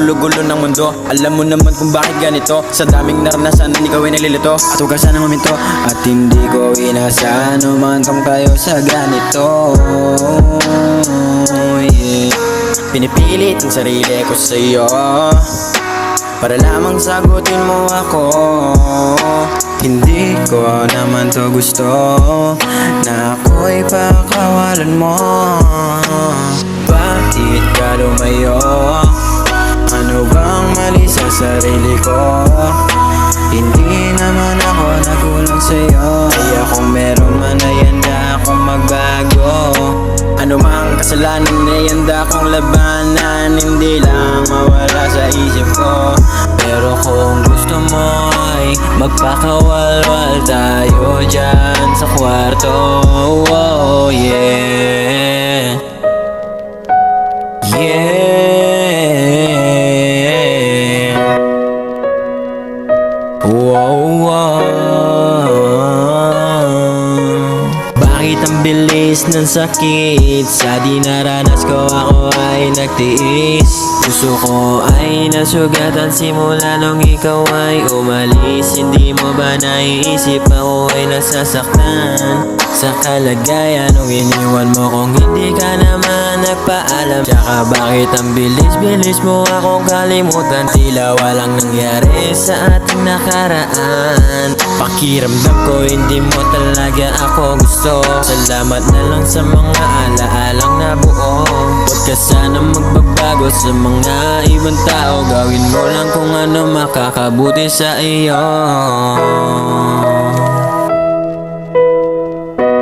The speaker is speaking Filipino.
gulo-gulo ng mundo. Alam mo naman kung bakit ganito. Sa daming naranasan ikaw ay nalilito. At huwag ka sana maminto. At hindi ko inasahan umangkam kayo sa ganito. Yeah. Pinipilit ang sarili ko sa'yo para lamang sagutin mo ako. Hindi ko naman to gusto na ako'y pakawalan mo. Bakit ka lumayo? Ano bang mali sa sarili ko? Hindi naman ako nagulang sa'yo. Kaya kung meron man ay handa akong magbago. Ano mang kasalanan ay handa akong labanan. Hindi lang mawala sa isip ko. Pero kung gusto mo ay magpakawalwal tayo dyan sa kwarto. Oh yeah. Yeah. Wow, wow. Bakit ang bilis ng sakit? Sa dinaranas ko ako ay nagtiis. Puso ko ay nasugatan simula nung ikaw ay umalis. Hindi mo ba naiisip ako ay nasasaktan sa kalagayan nung iniwan mo kung hindi ka naman nagpaalam? Tsaka bakit ang bilis-bilis mo akong kalimutan? Tila walang nangyari sa ating nakaraan. Pakiramdam ko hindi mo talaga ako gusto. Salamat na lang sa mga alaalang nabuo. Huwag ka sana magbabago sa mga ibang tao. Gawin mo lang kung ano makakabuti sa iyo.